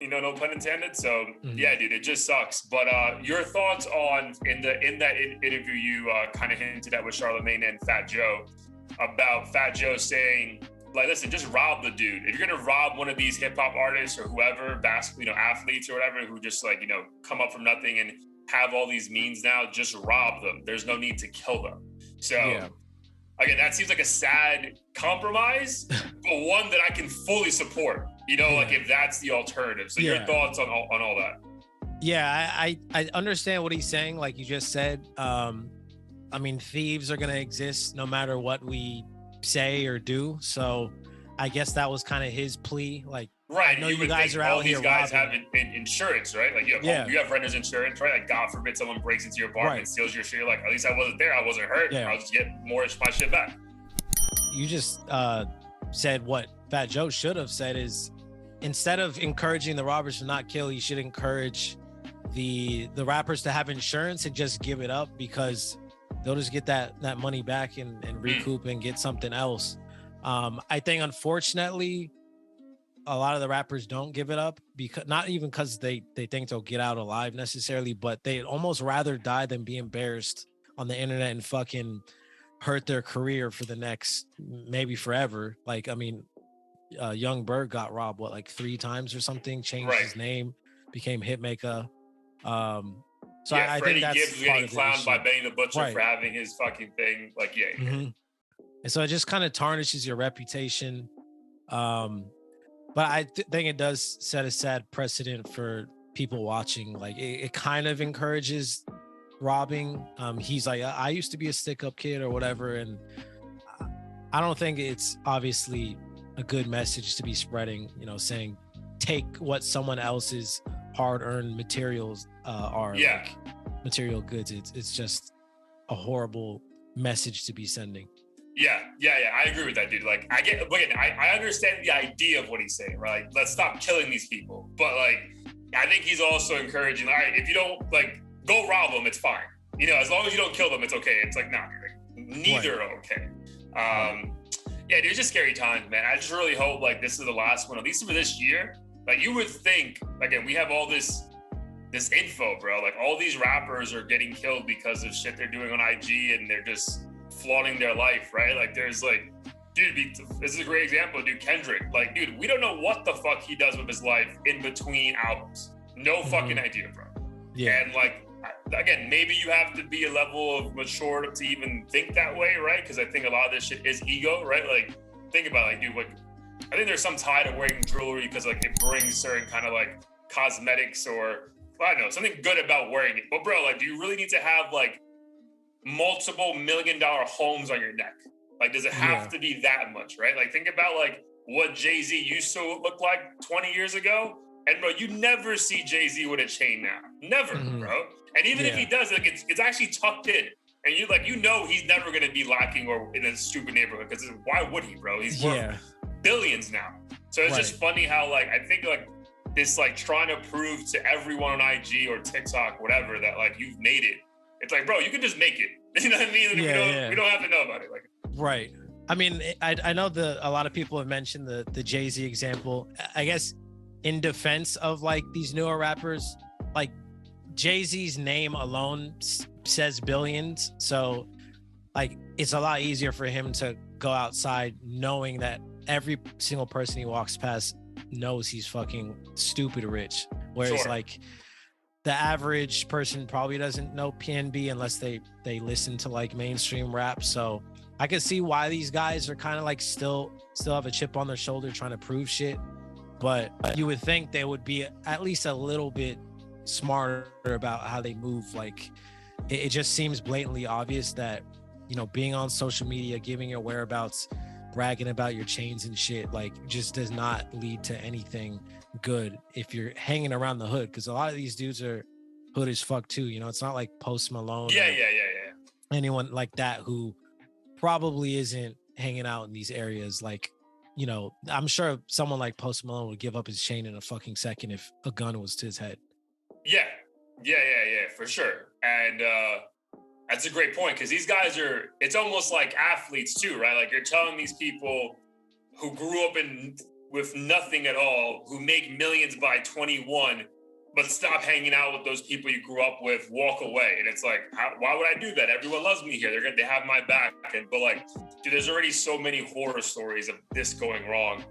no pun intended. So yeah, dude, it just sucks. But your thoughts on in that interview you kind of hinted at with Charlemagne and Fat Joe about Fat Joe saying, like, listen, just rob the dude. If you're gonna rob one of these hip hop artists or whoever, basketball, athletes or whatever, who just like, come up from nothing and have all these means now, just rob them. There's no need to kill them. So again, that seems like a sad compromise, but one that I can fully support. Like if that's the alternative. So your thoughts on all that? Yeah, I understand what he's saying. Like you just said, I mean, thieves are gonna exist no matter what we say or do. So I guess that was kind of his plea. Like, right, I know you guys are out here. All these guys have insurance, right? Like you have renter's insurance, right? Like God forbid someone breaks into your apartment and steals your shit. You're like, at least I wasn't there. I wasn't hurt. Yeah. I'll just get more of my shit back. You just said what Fat Joe should have said is, instead of encouraging the robbers to not kill, you should encourage the rappers to have insurance and just give it up, because they'll just get that money back and recoup and get something else. I think unfortunately a lot of the rappers don't give it up, because not even because they think they'll get out alive necessarily, but they'd almost rather die than be embarrassed on the internet and fucking hurt their career for the next maybe forever. Like, I mean, Young Berg got robbed like 3 times or something, changed his name, became Hitmaker. So I Freddie think that's Gibbs getting clowned by Benny the Butcher for having his fucking thing. Like, and so it just kind of tarnishes your reputation. But I think it does set a sad precedent for people watching. Like it kind of encourages robbing. He's like, I used to be a stick-up kid or whatever, and I don't think it's obviously a good message to be spreading, saying take what someone else's hard-earned materials are, like material goods. It's just a horrible message to be sending. Yeah, I agree with that, dude. Like, I understand the idea of what he's saying, right? Like, let's stop killing these people. But like, I think he's also encouraging, all right, if you don't like go rob them, it's fine. As long as you don't kill them, it's okay. It's like, nah, neither are okay. Yeah, dude, it's just scary times, man. I just really hope like this is the last one, at least for this year. Like you would think, again, we have all this info, bro. Like all these rappers are getting killed because of shit they're doing on IG, and they're just flaunting their life, right? Like there's like, dude, this is a great example, dude. Kendrick, like, dude, we don't know what the fuck he does with his life in between albums. No fucking idea, bro. Yeah. And like, again, maybe you have to be a level of mature to even think that way, right? Because I think a lot of this shit is ego, right? Like, think about it, like, dude, like, I think there's some tie to wearing jewelry because like it brings certain kind of like cosmetics or, I don't know, something good about wearing it. But bro, like, do you really need to have like multiple $1 million homes on your neck? Like, does it have to be that much, right? Like, think about like what JayZ used to look like 20 years ago. And bro, you never see JayZ with a chain now. Never, bro. And even if he does, like it's actually tucked in. And he's never gonna be lacking or in a stupid neighborhood, because why would he, bro? He's worth billions now. So it's just funny how like I think like this like trying to prove to everyone on IG or TikTok, whatever, that like you've made it. It's like, bro, you can just make it. You know what I mean? Like, we don't have to know about it. Like, right. I mean, I know a lot of people have mentioned the JayZ example. I guess in defense of like these newer rappers, like JayZ's name alone says billions. So like it's a lot easier for him to go outside knowing that every single person he walks past knows he's fucking stupid rich. Whereas like the average person probably doesn't know PnB unless they listen to like mainstream rap. So I could see why these guys are kind of like still have a chip on their shoulder trying to prove shit. But you would think they would be at least a little bit smarter about how they move. Like it just seems blatantly obvious that, being on social media, giving your whereabouts, bragging about your chains and shit, like just does not lead to anything good if you're hanging around the hood. Because a lot of these dudes are hood as fuck too. It's not like Post Malone. Yeah. Anyone like that who probably isn't hanging out in these areas. Like, I'm sure someone like Post Malone would give up his chain in a fucking second if a gun was to his head. Yeah, for sure. And that's a great point, because these guys it's almost like athletes too, right? Like you're telling these people who grew up in with nothing at all who make millions by 21, but stop hanging out with those people you grew up with, walk away. And it's like, why would I do that? Everyone loves me here. They have my back. But like, dude, there's already so many horror stories of this going wrong.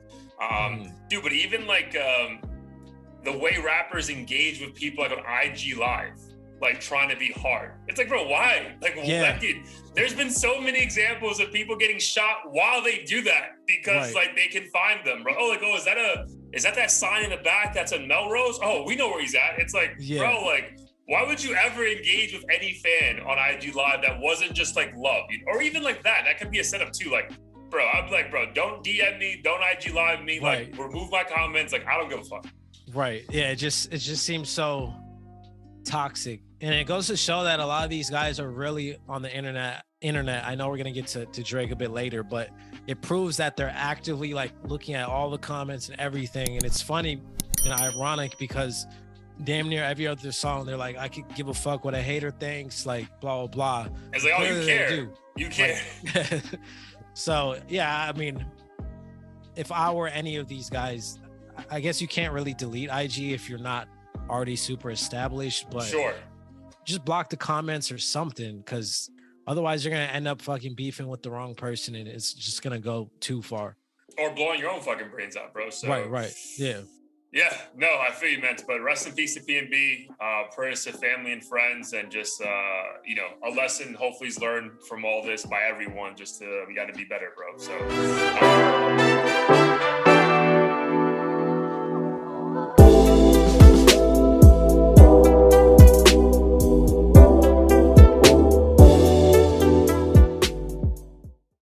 Dude, but even like the way rappers engage with people like on IG Live, like trying to be hard. It's like, bro, why? Like, dude, there's been so many examples of people getting shot while they do that because like they can find them, bro. Oh, like, oh, is that sign in the back that's in Melrose? Oh, we know where he's at. It's like, bro, like, why would you ever engage with any fan on IG Live that wasn't just like love? Or even like that could be a setup too. Like, bro, I'm like, bro, don't DM me, don't IG Live me, like remove my comments. Like, I don't give a fuck. Right. Yeah, it just seems so toxic. And it goes to show that a lot of these guys are really on the internet. I know we're gonna get to Drake a bit later, but it proves that they're actively like looking at all the comments and everything. And it's funny and ironic because damn near every other song they're like, I could give a fuck what a hater thinks, like blah blah blah. It's like, oh, you care. You care. Like, so yeah, I mean, if I were any of these guys, I guess you can't really delete IG if you're not already super established, but just block the comments or something, because otherwise you're gonna end up fucking beefing with the wrong person and it's just gonna go too far. Or blowing your own fucking brains out, bro. So right. Yeah. Yeah, no, I feel you, man. But rest in peace to PnB, prayers to family and friends, and just a lesson hopefully is learned from all this by everyone. We got to be better, bro. So.